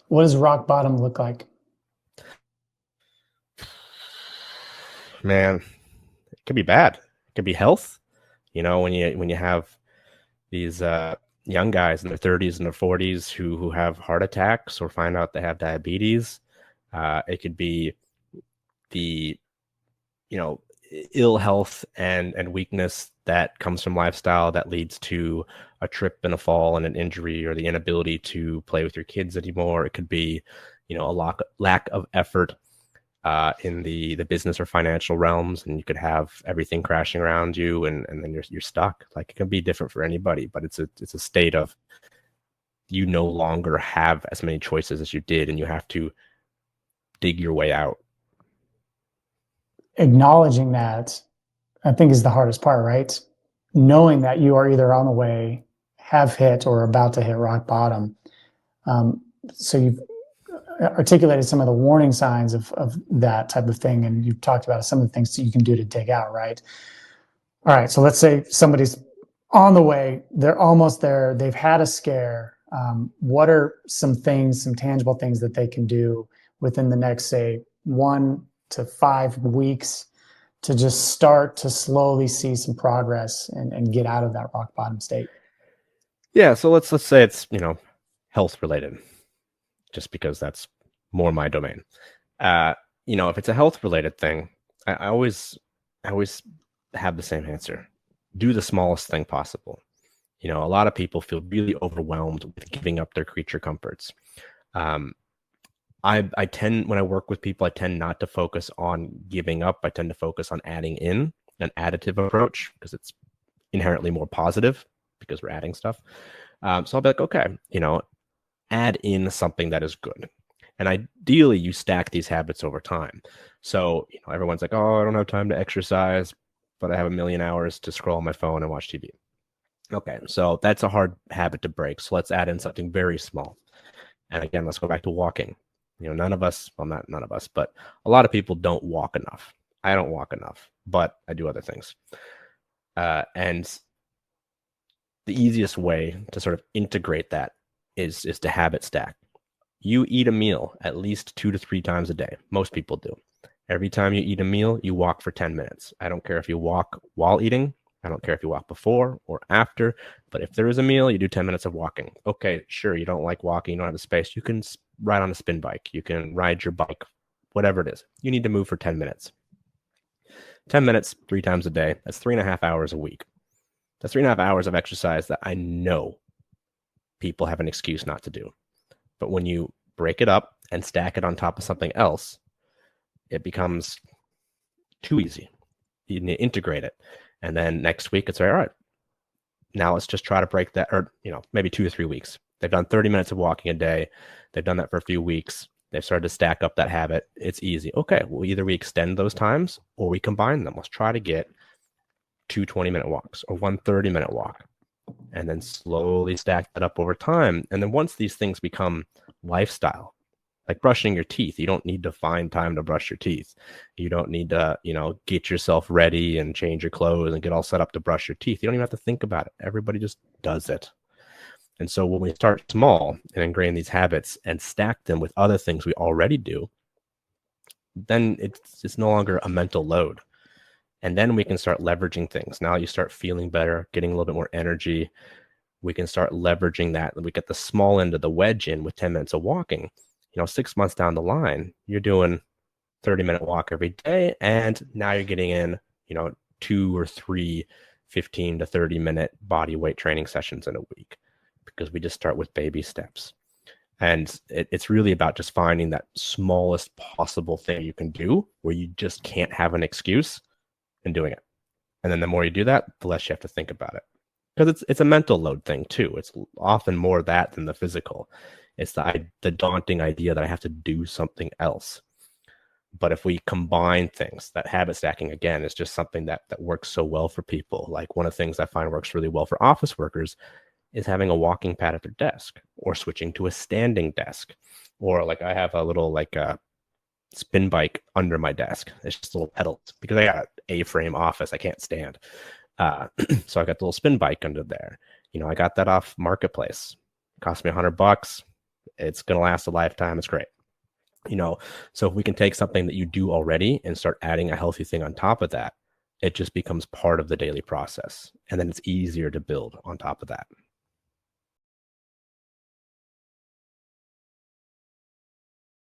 What does rock bottom look like? Man, it could be bad. It could be health. When you have these young guys in their 30s and their 40s who have heart attacks or find out they have diabetes. It could be the you know ill health and weakness that comes from lifestyle that leads to a trip and a fall and an injury or the inability to play with your kids anymore. It could be a lack of effort in the business or financial realms, and you could have everything crashing around you, and then you're stuck. Like, it can be different for anybody, but it's a state of you no longer have as many choices as you did, and you have to dig your way out. Acknowledging that, I think, is the hardest part, right? Knowing that you are either on the way, have hit, or about to hit rock bottom. So you've articulated some of the warning signs of that type of thing, and you've talked about some of the things that you can do to dig out, right? All right, so let's say somebody's on the way, they're almost there, they've had a scare. What are some tangible things that they can do within the next, say, 1 to 5 weeks to just start to slowly see some progress and get out of that rock bottom state? Yeah, so let's say it's health related, just because that's more my domain. If it's a health related thing, I always have the same answer: do the smallest thing possible. A lot of people feel really overwhelmed with giving up their creature comforts. I tend, when I work with people, I tend not to focus on giving up. I tend to focus on adding in an additive approach, because it's inherently more positive because we're adding stuff. So I'll be like, okay, add in something that is good. And ideally, you stack these habits over time. So, everyone's like, oh, I don't have time to exercise, but I have a million hours to scroll on my phone and watch TV. Okay, so that's a hard habit to break. So let's add in something very small. And again, let's go back to walking. None of us, well, not none of us, but a lot of people don't walk enough. I don't walk enough, but I do other things. And the easiest way to sort of integrate that is to habit stack. You eat a meal at least 2 to 3 times a day. Most people do. Every time you eat a meal, you walk for 10 minutes. I don't care if you walk while eating. I don't care if you walk before or after, but if there is a meal, you do 10 minutes of walking. Okay, sure, you don't like walking, you don't have the space. You can ride on a spin bike. You can ride your bike, whatever it is. You need to move for 10 minutes. 10 minutes, 3 times a day. That's 3.5 hours a week. That's 3.5 hours of exercise that I know people have an excuse not to do. But when you break it up and stack it on top of something else, it becomes too easy. You need to integrate it. And then next week, it's all right. Now let's just try to break that, or maybe 2 to 3 weeks. They've done 30 minutes of walking a day. They've done that for a few weeks. They've started to stack up that habit. It's easy. Okay, well, either we extend those times or we combine them. Let's try to get 2 20-minute walks or 1 30-minute walk, and then slowly stack that up over time. And then once these things become lifestyle, like brushing your teeth, you don't need to find time to brush your teeth. You don't need to, get yourself ready and change your clothes and get all set up to brush your teeth. You don't even have to think about it. Everybody just does it. And so when we start small and ingrain these habits and stack them with other things we already do, then it's no longer a mental load. And then we can start leveraging things. Now you start feeling better, getting a little bit more energy. We can start leveraging that. We get the small end of the wedge in with 10 minutes of walking. 6 months down the line, you're doing 30-minute walk every day. And now you're getting in, 2 or 3 15 to 30-minute body weight training sessions in a week, because we just start with baby steps. And it's really about just finding that smallest possible thing you can do where you just can't have an excuse, and doing it. And then the more you do that, the less you have to think about it. Because it's a mental load thing too. It's often more that than the physical. It's the daunting idea that I have to do something else. But if we combine things, that habit stacking, again, is just something that works so well for people. Like, one of the things I find works really well for office workers is having a walking pad at their desk, or switching to a standing desk. Or like, I have a little spin bike under my desk. It's just little pedals, because I got an A-frame office. I can't stand. So I got the little spin bike under there. I got that off Marketplace. It cost me $100. It's going to last a lifetime. It's great. So if we can take something that you do already and start adding a healthy thing on top of that, it just becomes part of the daily process. And then it's easier to build on top of that.